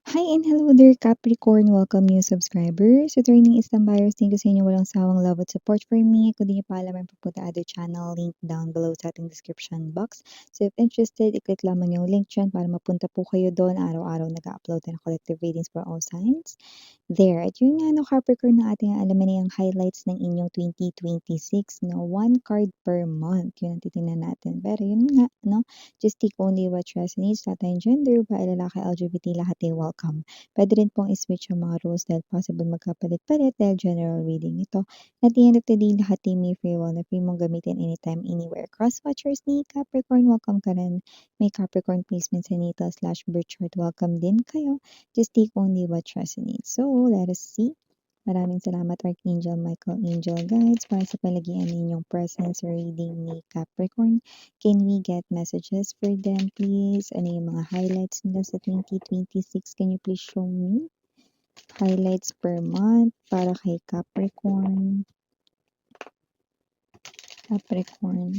Hi and hello there, Capricorn. Welcome new subscribers. Returning is buyers. Thank you sa inyo walang sawang love at support for me. Kung di niyo pa alam, ang pupunta other channel, link down below sa ating description box. So if interested, i-click lamang yung link dyan para mapunta po kayo doon. Araw-araw nag-upload ng collective readings for all signs. There. At yun nga, no, Capricorn, na ating alamin na yung highlights ng inyong 2026, no? One card per month. Yun ang titingnan natin. Pero yun nga, no? Just take only what resonates. Lahat tayong gender, babae, lalaki, LGBT, lahat ay welcome. Pwede rin pong i-switch yung mga rules dahil possible magkapalit-palit dahil general reading ito. At the end of the day, lahat ay may free will na free mong gamitin anytime, anywhere. Cross-watchers ni Capricorn, welcome ka rin. May Capricorn placements sa natal/birth chart, welcome din kayo. Just take only what resonates. So, let us see. Maraming salamat Archangel Michael, Angel Guides para sa palagian ninyong presence or reading ni Capricorn. Can we get messages for them please? Ano yung mga highlights nila sa 2026? Can you please show me? Highlights per month para kay Capricorn. Capricorn.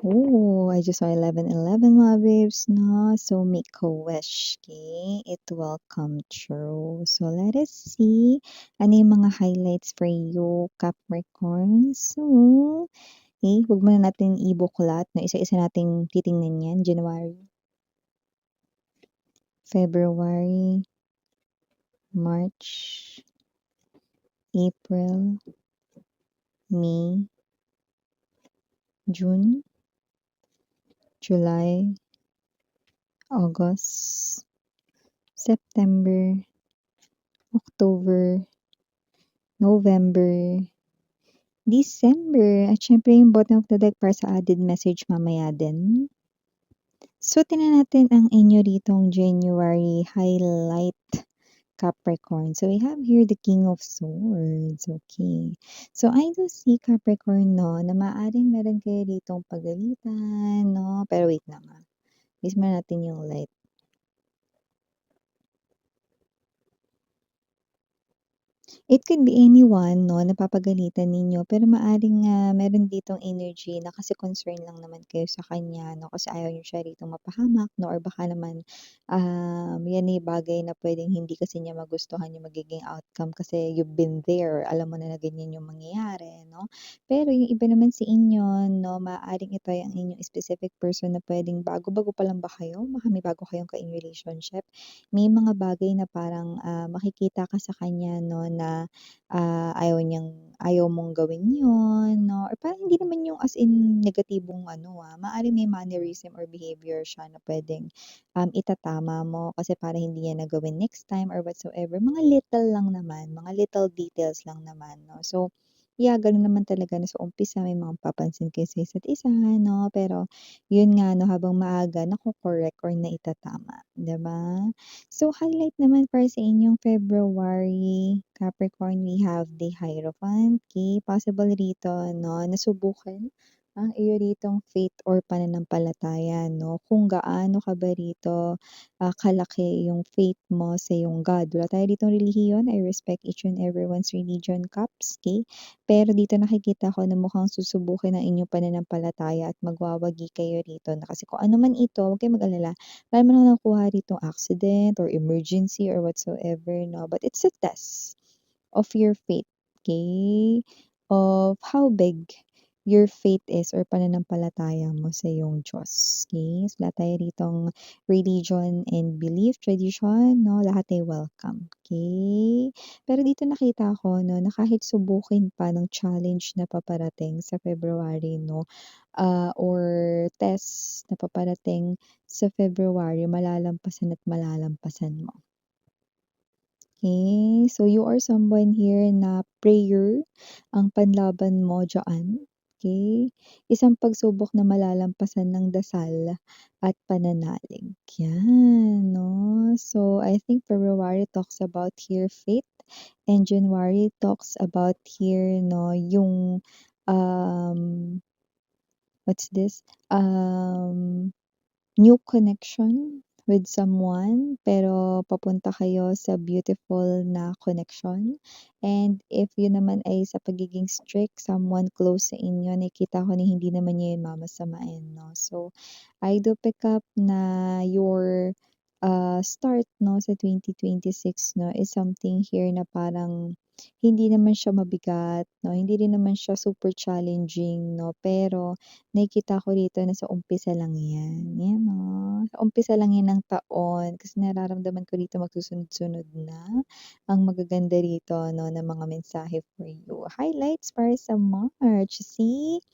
Oh, I just saw 11:11 mga babes, no? So make a wish, okay? It will come true. So let us see ano yung mga highlights for you, Capricorn. So, okay, huwag muna natin ibuklat, no? Isa-isa nating titingnan yan. January, February, March, April, May, June, July, August, September, October, November, December, at syempre yung bottom of the deck para sa added message mamaya din. So, tingnan natin ang inyo ditong January highlight, Capricorn. So, we have here the King of Swords. Okay. So, I do see Capricorn, no, na maaaring meron kayo ditong pagalitan, no? Pero wait lang, ha. Use muna natin yung light. It could be anyone 'no, na papagalitan ninyo pero maaaring, meron ditong energy na kasi concern lang naman kayo sa kanya 'no, kasi ayaw niyo siya ritong mapahamak 'no or baka naman, yan ay bagay na puwedeng hindi kasi niya magustuhan yung magiging outcome kasi you've been there, alam mo na na ganyan yung mangyayari 'no. Pero yung iba naman sa inyo 'no, maaaring ito ay ang inyong specific person na puwedeng bago-bago pa lang ba kayo, baka may bago kayong ka-in relationship. May mga bagay na parang, makikita ka sa kanya 'no na, ayaw mong gawin 'yun 'no or parang hindi naman yung as in negatibong ano, maaaring may mannerism or behavior siya na puwedeng, itatama mo kasi para hindi niya na gawin next time or whatsoever. Mga little lang naman, mga little details lang naman 'no. So, yeah, gano'n naman talaga na sa umpisa may mga mapapansin kayo sa isa't isa 'no, pero 'yun nga 'no, habang maaga nako-correct or naitatama, 'di ba? So, highlight naman para sa inyong February, Capricorn, we have the Hierophant, okay? Possible rito, no, nasubukan ang iyo ritong faith or pananampalataya, no? Kung gaano ka ba rito kalaki yung faith mo sa iyong God. Wala tayo ditong relihiyon. I respect each and everyone's religion, Caps, okay? Pero dito nakikita ko na mukhang susubukin ang inyong pananampalataya at magwawagi kayo rito. Na kasi kung ano man ito, huwag kayong mag-alala. Wala naman akong nakuha ditong accident or emergency or whatsoever, no? But it's a test of your faith, okay? Of how big your faith is or pananampalataya mo sa iyong Diyos, okay? So, lahat tayo ritong religion and belief, tradition, no? Lahat ay welcome, okay? Pero dito nakita ko, no, na kahit subukin pa ng challenge na paparating sa February, no, or test na paparating sa February, malalampasan at malalampasan mo. Okay, so you are someone here na prayer ang panlaban mo diyaan, okay? Isang pagsubok na malalampasan ng dasal at pananalig, yan 'no. So, I think February talks about here faith and January talks about here 'no, yung, um, what's this? New connection with someone, pero papunta kayo sa beautiful na connection. And if yun naman ay sa pagiging strict, someone close sa inyo, nakikita ko na hindi naman niya yun mamasamain, 'no. So, I do pick up na your, start 'no, sa 2026 'no, is something here na parang hindi naman siya mabigat 'no, hindi rin naman siya super challenging 'no, pero nakikita ko rito na sa umpisa lang 'yan, 'yan oh, sa umpisa lang 'yan ng taon kasi nararamdaman ko dito magsusunod-sunod na ang magaganda rito 'no, na mga mensahe for you. Highlights para sa March, see?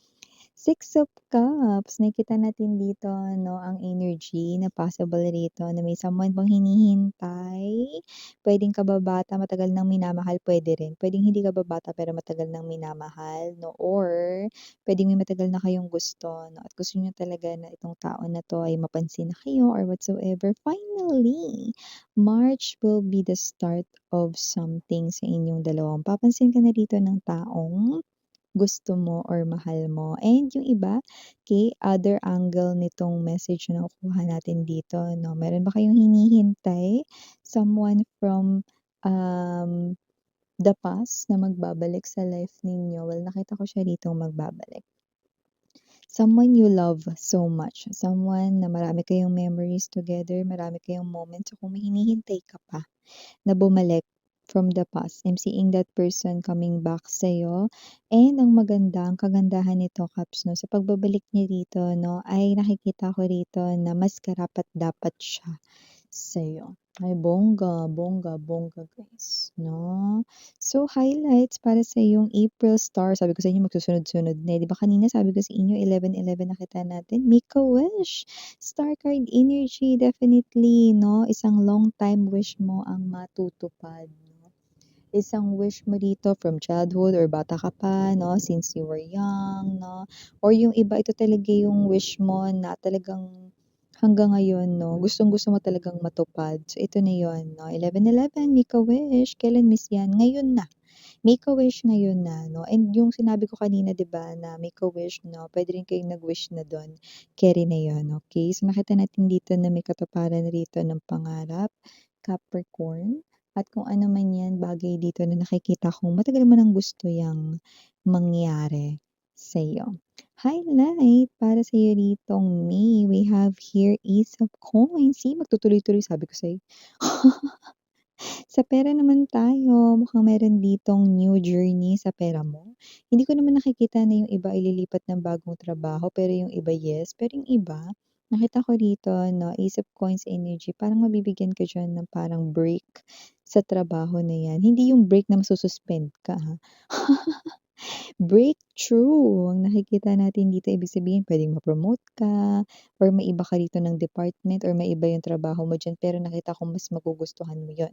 Six of Cups, nakikita natin dito 'no, ang energy na possible rito na may someone bang hinihintay. Puwedeng kababata, matagal nang minamahal, puwede rin. Puwedeng hindi kababata pero matagal nang minamahal 'no, or puwedeng may matagal na kayong gusto 'no, at gusto niyo talaga na itong tao na 'to ay mapansin na kayo or whatsoever. Finally, March will be the start of something sa inyong dalawa. Papansin ka na dito ng taong gusto mo or mahal mo. And yung iba, okay, other angle nitong message na nakukuha natin dito 'no, meron ba kayong hinihintay? Someone from, the past na magbabalik sa life ninyo? Well, nakita ko siya ditong magbabalik. Someone you love so much, someone na marami kayong memories together, marami kayong moments. So kung may hinihintay ka pa na bumalik from the past. I'm seeing that person coming back sa'yo. And ang maganda, ang kagandahan nito, Caps, 'no, sa pagbabalik niya rito, 'no, ay nakikita ko rito na mas karapat-dapat siya sa'yo. Ay, bongga, bongga, bongga, guys, 'no? So, highlights para sa yung April star. Sabi ko sa inyo magsusunod-sunod na, eh. 'Di ba kanina sabi ko sa inyo 11-11 nakita natin? Make a wish. Star card energy, definitely, 'no? Isang long time wish mo ang matutupad, 'no? Isang wish mo dito from childhood or bata ka pa, 'no, since you were young, 'no? Or yung iba, ito talaga yung wish mo na talagang hanggang ngayon 'no, gustong-gusto mo talagang matupad. So ito na yun 'no, 11-11, make a wish. Kailan miss yan? Ngayon na. Make a wish ngayon na 'no, and yung sinabi ko kanina 'di ba na make a wish 'no, puwede rin kayong nag-wish na dun, carry na yun, okey? So nakita natin dito na may katuparan rito ng pangarap, Capricorn, at kung ano man yan bagay dito na nakikita kong matagal mo ng gusto yang mangyari sa'yo. Highlight para sa'yo ditong May, we have here Ace of Coins. See, magtutuloy-tuloy sabi ko sa'yo. Sa pera naman tayo, mukhang meron ditong new journey sa pera mo. Hindi ko naman nakikita na yung iba ay lilipat ng bagong trabaho, pero yung iba yes, pero yung iba, nakita ko rito 'no, Ace of Coins energy, parang mabibigyan ka diyan ng parang break sa trabaho na 'yan. Hindi yung break na masu-suspend ka, ha. Breakthrough ang nakikita natin dito, ibig sabihin puwedeng ma-promote ka or maiba ka rito ng department or maiba yung trabaho mo diyan, pero nakita ko mas magugustuhan mo yun,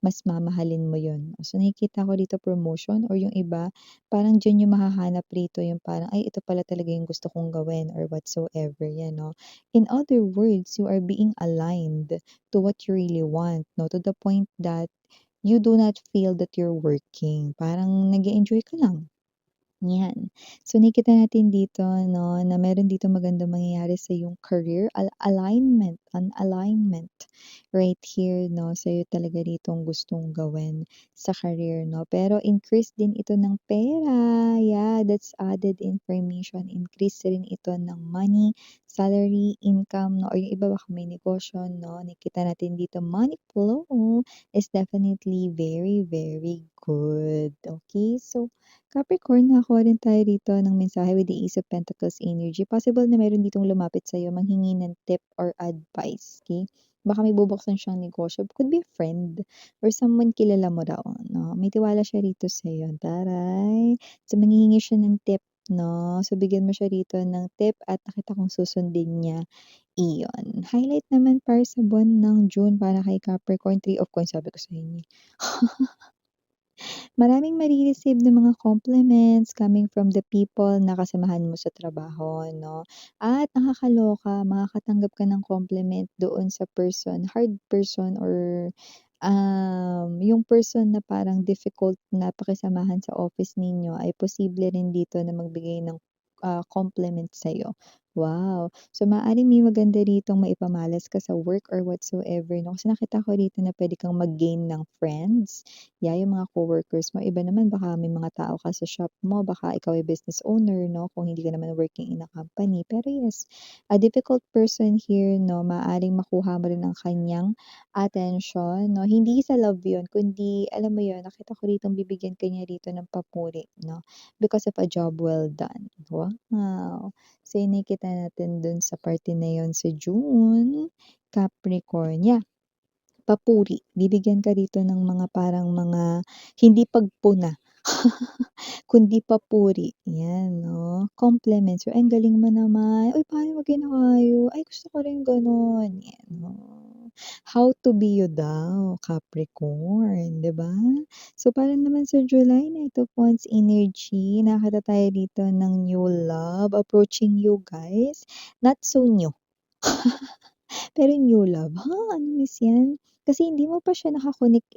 mas mamahalin mo yun. So, nakikita ko dito promotion or yung iba parang diyan yung mahahanap rito yung parang, "Ay, ito pala talaga yung gusto kong gawin," or whatsoever, yan 'no. In other words, you are being aligned to what you really want 'no, to the point that you do not feel that you're working, parang nag-e-enjoy ka lang. 'Yan. So, nakikita natin dito 'no, na meron dito magandang mangyayari sa iyong career, alignment, an alignment right here 'no, sa'yo talaga ditong gustong gawin sa career 'no. Pero increase din ito ng pera, yeah, that's added information. Increase rin ito ng money, salary, income 'no, or yung iba baka may negosyo 'no. Nakikita natin dito money flow is definitely very, very good, okay? So, Capricorn, nakakuha rin tayo dito ng mensahe with the Ace of Pentacles energy. Possible na meron ditong lumapit sa'yo, manghingi ng tip or advice, okay? Baka may bubuksan siyang negosyo. Could be a friend or someone kilala mo raw, no? May tiwala siya rito sa'yo. Taray! So, manghihingi siya ng tip, no? So, bigyan mo siya rito ng tip at nakita kong susundin niya iyon. Highlight naman para sa buwan ng June para kay Capricorn, Three of Coins, sabi ko sa inyo. Maraming mare-receive na mga compliments coming from the people na kasamahan mo sa trabaho 'no, at nakakaloka makakatanggap ka ng compliment doon sa person, hard person or, yung person na parang difficult na pakisamahan sa office ninyo ay posible rin dito na magbigay ng, compliment sa'yo Wow! So, maaaring may maganda ritong maipamalas ka sa work or whatsoever 'no, kasi nakita ko rito na puwede kang mag-gain ng friends. Yeah, yung mga coworkers mo. Iba naman baka may mga tao ka sa shop mo, baka ikaw ay business owner 'no, kung hindi ka naman working in a company. Pero yes, a difficult person here 'no, maaaring makuha mo rin ang kanyang attention 'no. Hindi sa love yun, kundi alam mo yun, nakita ko ritong bibigyan ka niya rito ng papuri 'no, because of a job well done. Wow! So, yung nakikita natin dun sa parte na yun sa June, Capricorn, yeah, papuri. Bibigyan ka rito ng mga parang mga hindi pagpuna, kundi papuri, 'yan 'no, compliments, "Ay, ang galing mo naman. Uy, paano mo ginawa yun? Ay, gusto ko rin gano'n." 'Yan, oh. How to be you daw, Capricorn, 'di ba? So, para naman sa July, Knight of Wands energy, nakakita tayo dito ng new love approaching you guys, not so new. Pero new love, ha, ano miss 'yan? Kasi hindi mo pa siya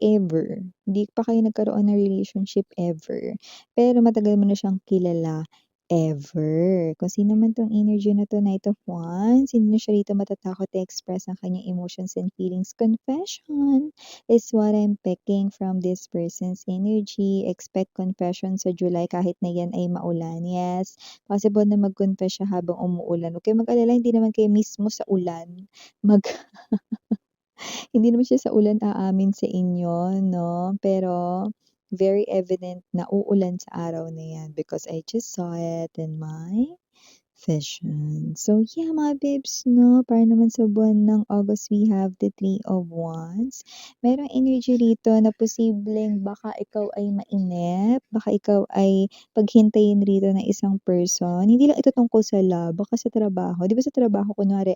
ever, hindi pa kayo nagkaroon ng relationship ever, pero matagal mo na siyang kilala ever. Kung sino man 'tong energy na 'to, Knight of Wands, hindi na siya rito matatakot i-express ang kanyang emotions and feelings. Confession is what I'm picking from this person's energy. Expect confession sa July kahit na 'yan ay maulan. Yes, possible na mag-confess siya habang umuulan. Huwag kayong mag-alala, hindi naman kayo mismo sa ulan mag hindi naman siya sa ulan aamin sa inyo 'no, pero very evident na uulan sa araw na 'yan because I just saw it in my vision. So yeah, mga babes 'no, para naman sa buwan ng August, we have the Three of Wands. Merong energy rito na posibleng baka ikaw ay mainip, baka ikaw ay paghintayin rito ng isang person. Hindi lang ito tungkol sa love, baka sa trabaho. 'Di ba sa trabaho kunwari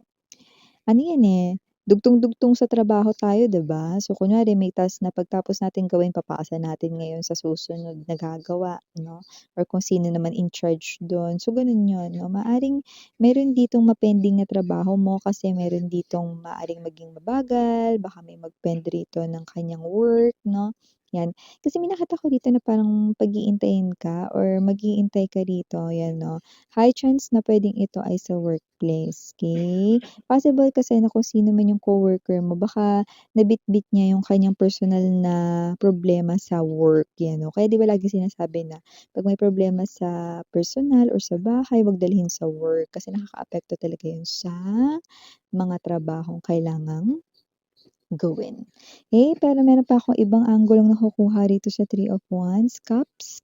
ano yan, dugtong-dugtong sa trabaho tayo, 'di ba? So, kunwari may task na pagtapos natin gawin papasa natin ngayon sa susunod na gagawa 'no, or kung sino naman in charge dun. So, ganun yun 'no. Maaaring meron ditong na trabaho mo kasi meron ditong maaaring maging mabagal, baka may mag-pend rito ng kanyang work 'no, 'yan. Kasi may nakita ko dito na parang pag-iintayin ka or mag-iintay ka rito, 'yan 'no. High chance na puwedeng ito ay sa workplace, okey? Possible kasi na kung sino man yung coworker mo baka nabitbit niya yung kanyang personal na problema sa work, 'yan 'no. Kaya 'di ba laging sinasabi na 'pag may problema sa personal or sa bahay, 'wag dalhin sa work kasi nakakaapekto talaga yun sa mga trabahong kailangang gawin. Pero meron pa akong ibang anggulong nakukuha rito sa Three of Wands, Cups,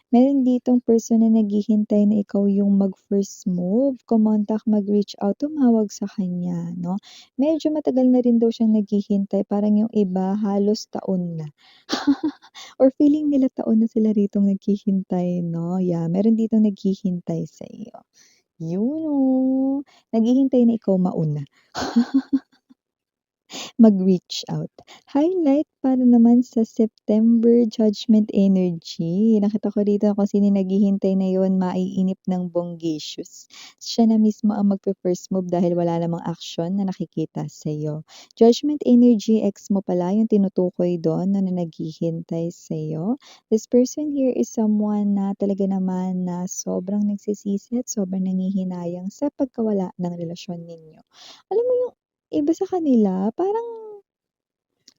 meron ditong person na naghihintay na ikaw yung mag-first move, kumontak, mag-reach out, tumawag sa kanya 'no. Medyo matagal na rin daw siyang naghihintay, parang yung iba halos taon na or feeling nila taon na sila ritong naghihintay 'no, yeah, meron ditong naghihintay sa iyo. Yun, oh, naghihintay na ikaw mauna. Mag-reach out. Highlight para naman sa September judgment energy. Nakita ko dito kung sino naghihintay na yun maiinip ng bonggacious. Siya na mismo ang magfe-first move dahil wala namang action na nakikita sa'yo. Judgment energy, ex mo pala yung tinutukoy dun na naghihintay sa'yo. This person here is someone na talaga naman na sobrang nagsisisi at sobrang nanghihinayang sa pagkawala ng relasyon ninyo. Alam mo yung iba sa kanila parang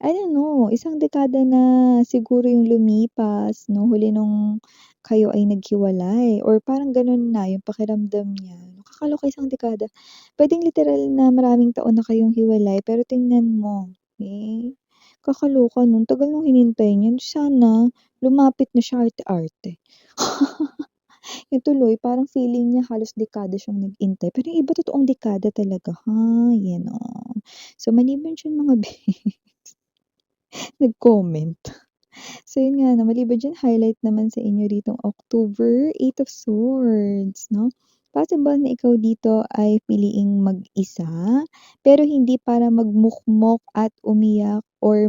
I don't know, isang dekada na siguro yung lumipas 'no, huli nung kayo ay naghiwalay or parang gano'n na yung pakiramdam niya. Nakakaloka, isang dekada. Puwedeng literal na maraming taon na kayong hiwalay pero tingnan mo, kakaloka nun, tagal nung hinintay niya. Sana lumapit na siya arte-arte. Yung tuloy parang feeling niya halos dekada siyang nag-intay pero yung iba totoong dekada talaga, hay ano. So maliban diyan mga nag-comment. So yun nga 'no, maliban diyan highlight naman sa inyo ditong October, Eight of Swords 'no. Possible na ikaw dito ay piliing mag-isa, pero hindi para magmukmok at umiyak or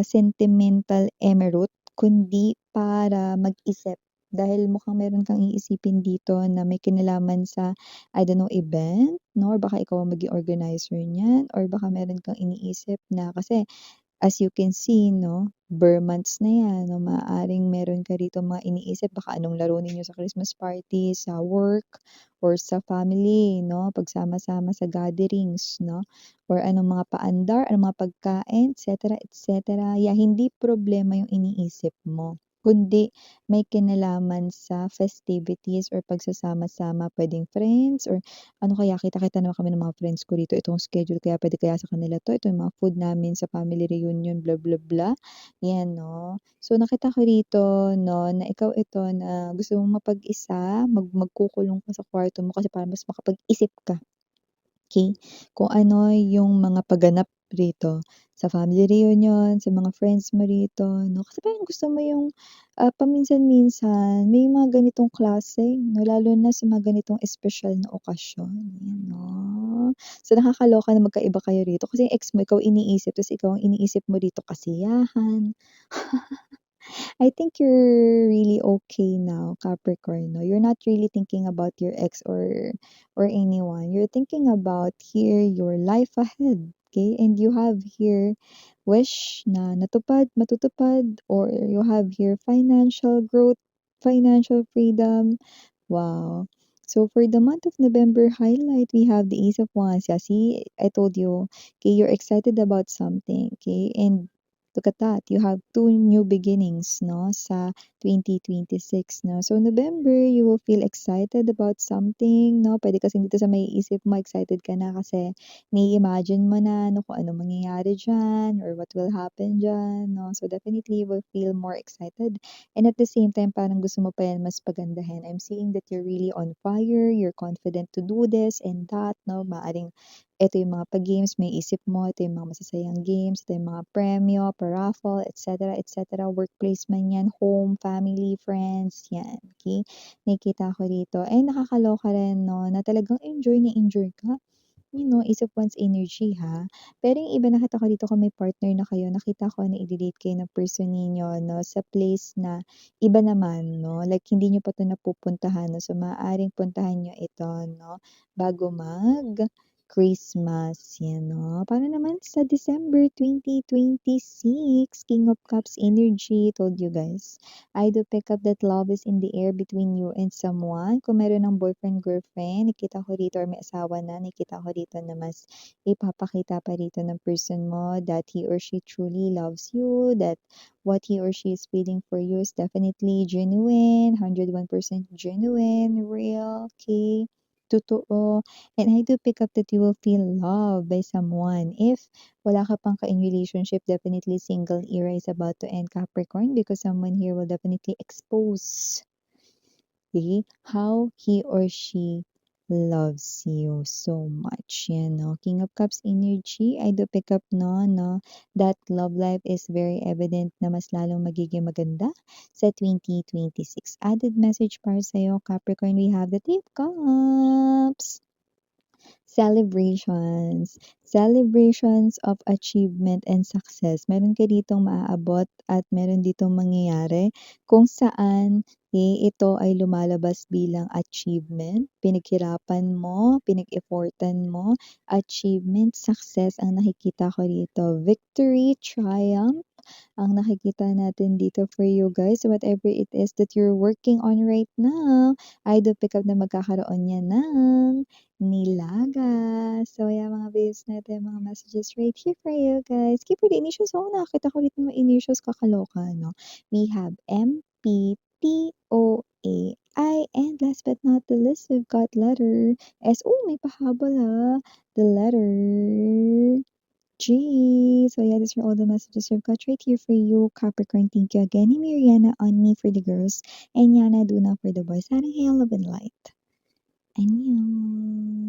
sentimental emerald, kundi para mag-isip. Dahil mukhang meron kang iisipin dito na may kinalaman sa, I don't know, event 'no, or baka ikaw ang maging organizer niyan or baka meron kang iniisip na kasi As you can see 'no, bare months na 'yan 'no, maaaring meron ka ditong mga iniisip baka anong laro ninyo sa Christmas party, sa work, or sa family 'no, pagsama-sama sa gatherings 'no, or anong mga paandar, anong mga pagkain, et cetera. Yeah, hindi problema yung iniisip mo, kundi may kinalaman sa festivities or pagsasama-sama, puwedeng friends or ano kaya, kita-kita naman kami ng mga friends ko rito, itong schedule kaya puwede kaya sa kanila 'to, ito yung mga food namin sa family reunion, blah, blah, blah, 'yan 'no. So nakita ko rito 'no, na ikaw ito na gusto mong mapag-isa, magkukulong ka sa kwarto mo kasi para mas makapag-isip ka. Okay, kung ano yung mga pagganap rito sa family reunion, sa mga friends mo rito 'no. Kasi parang gusto mo yung, paminsan-minsan may mga ganitong klase 'no, lalo na sa mga ganitong espesyal na okasyon, 'yan 'no. So, nakakaloka na magkaiba kayo rito kasi yung ex mo ikaw iniisip ta's ikaw ang iniisip mo dito kasiyahan. I think you're really okay now, Capricorn, no? You're not really thinking about your ex or anyone. You're thinking about here your life ahead, okay? And you have here wish na natupad, matutupad, or you have here financial growth, financial freedom. Wow. So for the month of November highlight, we have the Ace of Wands. Yeah, see, I told you, okay, you're excited about something, okay? And look at that, you have two new beginnings, no, sa 2026, no. So November, you will feel excited about something, no. Pwede kasi dito sa maiisip mo, excited ka na kasi nai-imagine mo na, no, kung ano mangyayari diyan or what will happen diyan, no. So definitely, you will feel more excited. And at the same time, parang gusto mo pa yan mas pagandahin. I'm seeing that you're really on fire, you're confident to do this and that, no. Maaring ito yung mga pa-games, may isip mo, ito yung mga masasayang games, ito yung mga premyo, pa-raffle, et cetera, workplace man yan, home, family, friends, yan, okay? Nakikita ko dito. And nakakaloka rin, no, na talagang enjoy na enjoy ka. You know, Ace of Wands energy ha. Pero yung iba nakita ko dito kung may partner na kayo, nakita ko na i-date kayo ng person ninyo, no, sa place na iba naman, no, like hindi nyo pa ito napupuntahan, no, so maaaring puntahan nyo ito, no, bago Christmas, yan, no. Para naman sa December 2026, King of Cups energy, told you guys. I do pick up that love is in the air between you and someone. Kung meron ng boyfriend, girlfriend, nakita ko dito or may asawa na, nakita ko dito na mas ipapakita pa rito ng person mo that he or she truly loves you, that what he or she is feeling for you is definitely genuine, 101% genuine, real, okay? Totoo. And I do pick up that you will feel loved by someone. If wala ka pang ka in relationship, definitely single era is about to end, Capricorn, because someone here will definitely expose, okay, how he or she loves you so much. Yan, no? King of Cups energy, I do pick up no, that love life is very evident na mas lalong magiging maganda sa 2026. Added message para sa'yo, Capricorn, we have the Three of Cups. Celebrations. Celebrations of achievement and success. Meron ka ditong maaabot at meron ditong mangyayari kung saan ito ay lumalabas bilang achievement. Pinaghirapan mo, pinag-effortan mo, achievement, success ang nakikita ko dito. Victory, triumph, ang nakikita natin dito for you guys. Whatever it is that you're working on right now, I do pick up na magkakaroon niya ng nilaga. So, yeah, mga babes natin, mga messages right here for you guys. Keep for the initials. Oo, nakakita ko dito mga initials, kakaloka, no? We have MPTOAI. And last but not the least, we've got letter S. Oh, may pahabol ha. The letter G. So yeah, these are all the messages we've got right here for you, Capricorn. Thank you again. Hey, Mariana on me for the girls, and Yana Duna for the boys. Adding hail, love, and light. And you.